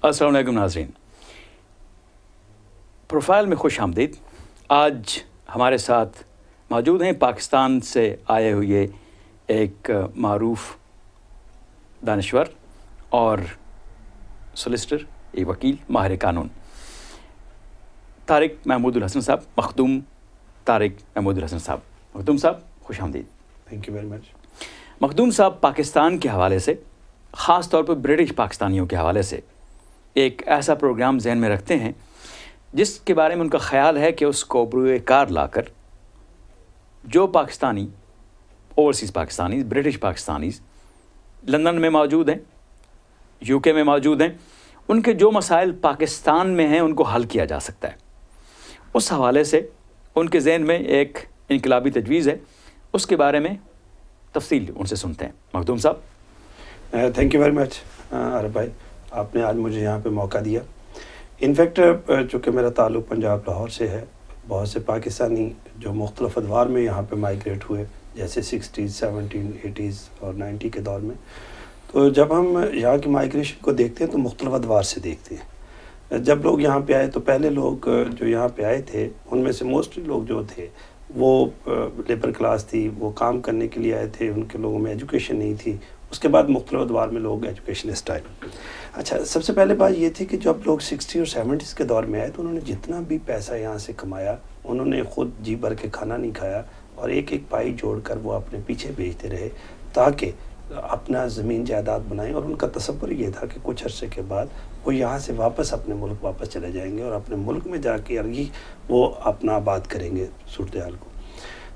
अस्सलाम वालेकुम नाज़रीन, प्रोफाइल में खुश आमदीद। आज हमारे साथ मौजूद हैं पाकिस्तान से आए हुए एक मारूफ दानश्वर और सोलिसिटर, एक वकील, माहिर कानून, तारिक महमूदुल हसन साहब, मखदूम तारिक महमूदुल हसन साहब। मखदूम साहब, खुश आमदीद। Thank you very much. Makhdoom साहब पाकिस्तान के हवाले से, ख़ास तौर पर ब्रिटिश पाकिस्तानियों के हवाले से एक ऐसा प्रोग्राम जहन में रखते हैं जिसके बारे में उनका ख़्याल है कि उसको बरूए कार लाकर जो Pakistani, overseas Pakistani, British Pakistani London में मौजूद हैं, यूके में मौजूद हैं, उनके जो मसाइल पाकिस्तान में हैं उनको हल किया जा सकता है। उस हवाले से उनके जहन में एक इनकलाबी तजवीज़ है, उसके बारे में तफसील उनसे सुनते हैं। मखदूम साहब। Thank you very much Arif भाई, आपने आज मुझे यहाँ पे मौका दिया। इनफैक्ट चूँकि मेरा ताल्लुक़ पंजाब लाहौर से है, बहुत से पाकिस्तानी जो मुख्तलिफ़ अदवार में यहाँ पे माइग्रेट हुए, जैसे 60s, 70s, 80s और 90 के दौर में, तो जब हम यहाँ की माइग्रेशन को देखते हैं तो मुख्तलिफ़ अदवार से देखते हैं। जब लोग यहाँ पे आए तो पहले लोग जो यहाँ पे आए थे उनमें से मोस्टली लोग जो थे वो लेबर क्लास थी, वो काम करने के लिए आए थे, उनके लोगों में एजुकेशन नहीं थी। उसके बाद मुख्तलिफ़ अदवार में लोग एजुकेशनिस्ट आए। अच्छा, सबसे पहले बात ये थी कि जब लोग 60 और 70s के दौर में आए तो उन्होंने जितना भी पैसा यहाँ से कमाया, उन्होंने ख़ुद जी भर के खाना नहीं खाया और एक एक पाई जोड़कर वो अपने पीछे भेजते रहे ताकि अपना ज़मीन जायदाद बनाएं। और उनका तसव्वुर ये था कि कुछ अरसे के बाद वो यहाँ से वापस अपने मुल्क वापस चले जाएंगे और अपने मुल्क में जाके अर्गी वो अपना आबाद करेंगे सूरत हाल को।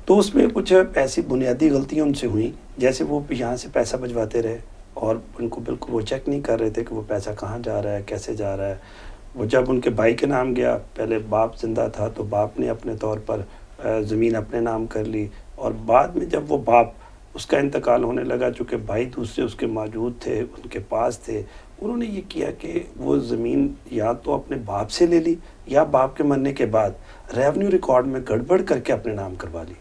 तो उसमें कुछ ऐसी बुनियादी गलतियाँ उनसे हुई, जैसे वो यहाँ से पैसा भिजवाते रहे और उनको बिल्कुल वो चेक नहीं कर रहे थे कि वो पैसा कहाँ जा रहा है, कैसे जा रहा है। वो जब उनके भाई के नाम गया, पहले बाप ज़िंदा था तो बाप ने अपने तौर पर ज़मीन अपने नाम कर ली, और बाद में जब वो बाप उसका इंतकाल होने लगा, चूँकि भाई दूसरे उसके मौजूद थे, उनके पास थे, उन्होंने ये किया कि वो ज़मीन या तो अपने बाप से ले ली या बाप के मरने के बाद रेवेन्यू रिकॉर्ड में गड़बड़ करके अपने नाम करवा ली।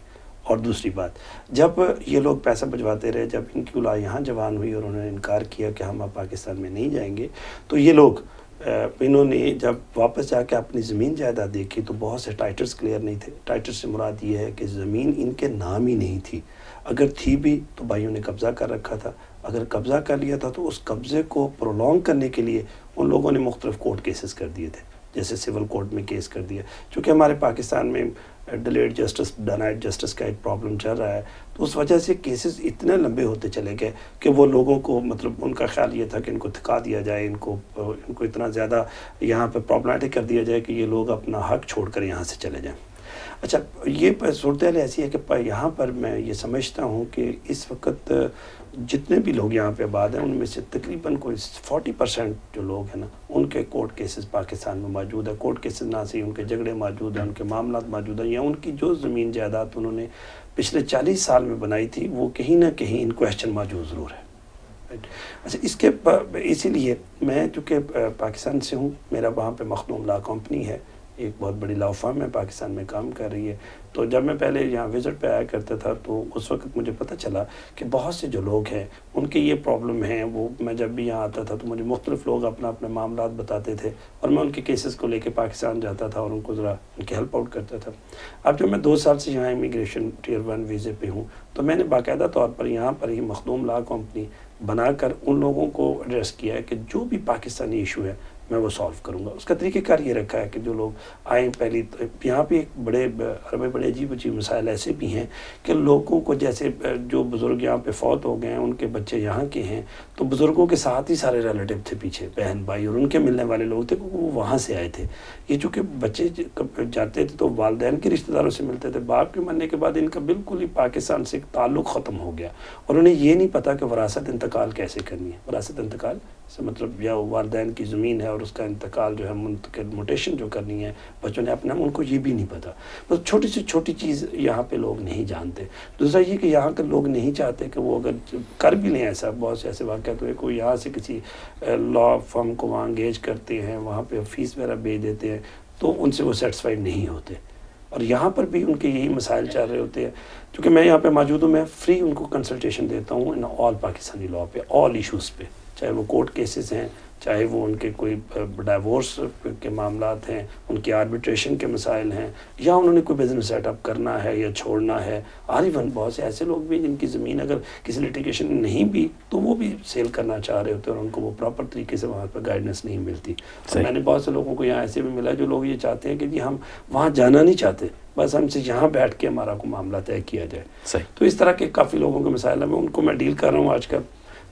और दूसरी बात, जब ये लोग पैसा भिजवाते रहे, जब इनकी औलाद यहाँ जवान हुई और उन्होंने इनकार किया कि हम अब पाकिस्तान में नहीं जाएंगे, तो ये लोग इन्होंने जब वापस जाके अपनी ज़मीन जायदाद देखी तो बहुत से टाइटल्स क्लियर नहीं थे। टाइटल से मुराद ये है कि ज़मीन इनके नाम ही नहीं थी, अगर थी भी तो भाइयों ने कब्ज़ा कर रखा था, अगर कब्ज़ा कर लिया था तो उस कब्ज़े को प्रोलॉन्ग करने के लिए उन लोगों ने मुख्तलिफ़ कोर्ट केसेस कर दिए थे, जैसे सिविल कोर्ट में केस कर दिया। चूँकि हमारे पाकिस्तान में डिलेड जस्टिस, डिनाइड जस्टिस का एक प्रॉब्लम चल रहा है, तो उस वजह से केसेस इतने लंबे होते चले गए कि वो लोगों को, मतलब उनका ख्याल ये था कि इनको थका दिया जाए, इनको इतना ज़्यादा यहाँ पे प्रॉब्लमेटिक कर दिया जाए कि ये लोग अपना हक छोड़कर यहाँ से चले जाएं। अच्छा, ये सूरत हाल ऐसी है कि यहाँ पर मैं ये समझता हूँ कि इस वक्त जितने भी लोग यहाँ पे आबाद हैं उनमें से तकरीबन कोई 40% जो लोग हैं ना, उनके कोर्ट केसेस पाकिस्तान में मौजूद है। कोर्ट केसेस ना सही, उनके झगड़े मौजूद हैं, उनके मामला मौजूद हैं, या उनकी जो ज़मीन जायदाद उन्होंने पिछले 40 साल में बनाई थी वो कहीं ना कहीं इन क्वेश्चन मौजूद ज़रूर है। अच्छा, इसीलिए मैं चूँकि पाकिस्तान से हूँ, मेरा वहाँ पे मखदूम लॉ कंपनी है, एक बहुत बड़ी लॉ फर्म है, पाकिस्तान में काम कर रही है। तो जब मैं पहले यहाँ विज़िट पे आया करता था तो उस वक्त मुझे पता चला कि बहुत से जो लोग हैं उनके ये प्रॉब्लम है। वो मैं जब भी यहाँ आता था तो मुझे मुख्तलिफ़ लोग अपना अपने मामलात बताते थे और मैं उनके केसेस को लेके पाकिस्तान जाता था और उनको ज़रा उनकी हेल्प आउट करता था। अब जब मैं 2 साल से यहाँ इमिग्रेशन Tier 1 वीज़े पे हूँ तो मैंने बाकायदा तौर पर यहाँ पर ही मखदूम लॉ कंपनी बनाकर उन लोगों को एड्रेस किया है कि जो भी पाकिस्तानी इशू है मैं वो सॉल्व करूँगा। उसका तरीक़ेकार ये रखा है कि जो लोग आए, पहली तो यहाँ पे एक बड़े अजीब अजीब मसाइल ऐसे भी हैं कि लोगों को, जैसे जो बुज़ुर्ग यहाँ पे फौत हो गए हैं, उनके बच्चे यहाँ के हैं, तो बुज़ुर्गों के साथ ही सारे रिलेटिव थे पीछे, बहन भाई और उनके मिलने वाले लोग थे, वो वहाँ से आए थे। ये चूँकि बच्चे जाते थे तो वालिदैन के रिश्तेदारों से मिलते थे, बाप के मरने के बाद इनका बिल्कुल ही पाकिस्तान से ताल्लुक़ ख़त्म हो गया और उन्हें ये नहीं पता कि वरासत इंतकाल कैसे करनी है। वरासत इंतकाल से मतलब या वालिदैन की ज़मीन है और उसका इंतकाल जो है म्यूटेशन जो करनी है बच्चों ने अपना, उनको ये भी नहीं पता। मतलब छोटी से छोटी चीज़ यहाँ पे लोग नहीं जानते। दूसरा ये कि यहाँ के लोग नहीं चाहते कि वो अगर कर भी लें ऐसा, बहुत से ऐसे वाक़यात हुए, कोई यहाँ से किसी लॉ फर्म को वहाँ एंगेज करते हैं, वहाँ पे फ़ीस वगैरह भेज देते हैं, तो उनसे वो सेटिस्फाइड नहीं होते और यहाँ पर भी उनके यही मसाइल चल रहे होते हैं। क्योंकि मैं यहाँ पे मौजूद हूँ, मैं फ्री उनको कंसल्टेशन देता हूँ इन ऑल पाकिस्तानी लॉ पे, ऑल इशूज़ पे, چاہے وہ کورٹ کیسز ہیں، چاہے وہ ان کے کوئی ڈائیورس کے معاملات ہیں، ان کے آربیٹریشن کے مسائل ہیں، یا انہوں نے کوئی بزنس سیٹ اپ کرنا ہے یا چھوڑنا ہے. اور ایون بہت سے ایسے لوگ بھی جن کی زمین اگر کسی لٹیگیشن میں نہیں بھی تو وہ بھی سیل کرنا چاہ رہے ہوتے ہیں اور ان کو وہ پراپر طریقے سے وہاں پر گائیڈنس نہیں ملتی. اور میں نے بہت سے لوگوں کو یہاں ایسے بھی ملا جو لوگ یہ چاہتے ہیں کہ جی ہم وہاں جانا نہیں چاہتے، بس ہم سے یہاں بیٹھ کے ہمارا کو معاملہ طے کیا جائے. تو اس طرح کے کافی لوگوں کے مسائل ہیں، ان کو میں ڈیل کر رہا ہوں. آج کل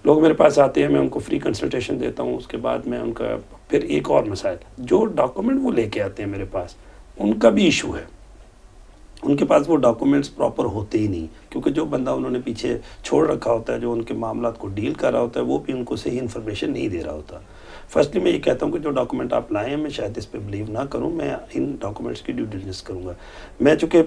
لوگ میرے پاس آتے ہیں، میں ان کو فری کنسلٹیشن دیتا ہوں. اس کے بعد میں ان کا پھر ایک اور مسائل جو ڈاکومنٹ وہ لے کے آتے ہیں میرے پاس، ان کا بھی ایشو ہے. ان کے پاس وہ ڈاکومنٹس پراپر ہوتے ہی نہیں، کیونکہ جو بندہ انہوں نے پیچھے چھوڑ رکھا ہوتا ہے، جو ان کے معاملات کو ڈیل کر رہا ہوتا ہے، وہ بھی ان کو صحیح انفارمیشن نہیں دے رہا ہوتا. فرسٹلی میں یہ کہتا ہوں کہ جو ڈاکومنٹ آپ لائیں ہیں، میں شاید اس پہ بلیو نہ کروں، میں ان ڈاکومنٹس کی ڈیو ڈیلیجنس کروں گا. میں چونکہ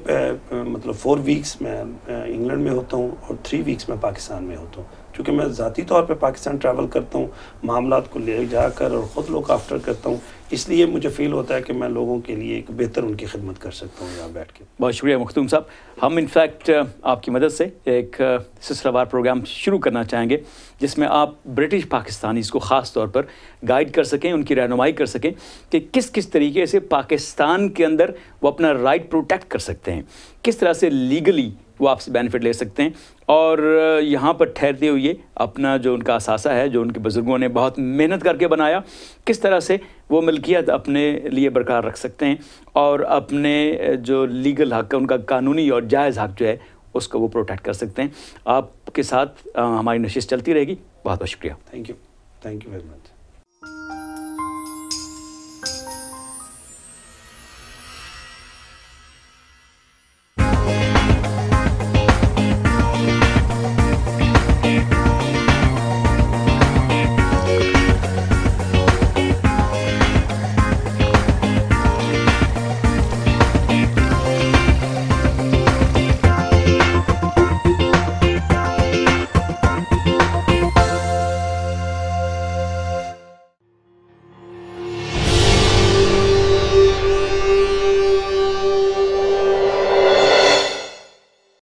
مطلب 4 ویکس میں انگلینڈ میں ہوتا ہوں اور 3 ویکس میں پاکستان میں ہوتا ہوں. چونکہ میں ذاتی طور پہ پاکستان ٹریول کرتا ہوں، معاملات کو لے جا کر اور خود لوک آفٹر کرتا ہوں، اس لیے مجھے فیل ہوتا ہے کہ میں لوگوں کے لیے ایک بہتر ان کی خدمت کر سکتا ہوں یہاں بیٹھ کے. بہت شکریہ مختوم صاحب. ہم انفیکٹ آپ کی مدد سے ایک سلسلہ وار پروگرام شروع کرنا چاہیں گے جس میں آپ برٹش پاکستانیز کو خاص طور پر گائیڈ کر سکیں، ان کی رہنمائی کر سکیں کہ کس کس طریقے سے پاکستان کے اندر وہ اپنا رائٹ پروٹیکٹ کر سکتے ہیں، کس طرح سے لیگلی وہ آپ سے بینیفٹ لے سکتے ہیں، اور یہاں پر ٹھہرتے ہوئے اپنا جو ان کا اثاثہ ہے، جو ان کے بزرگوں نے بہت محنت کر کے بنایا، کس طرح سے وہ ملکیت اپنے لیے برقرار رکھ سکتے ہیں اور اپنے جو لیگل حق ہے، ان کا قانونی اور جائز حق جو ہے اس کو وہ پروٹیکٹ کر سکتے ہیں. آپ کے ساتھ ہماری نشست چلتی رہے گی. بہت بہت شکریہ. Thank you very much.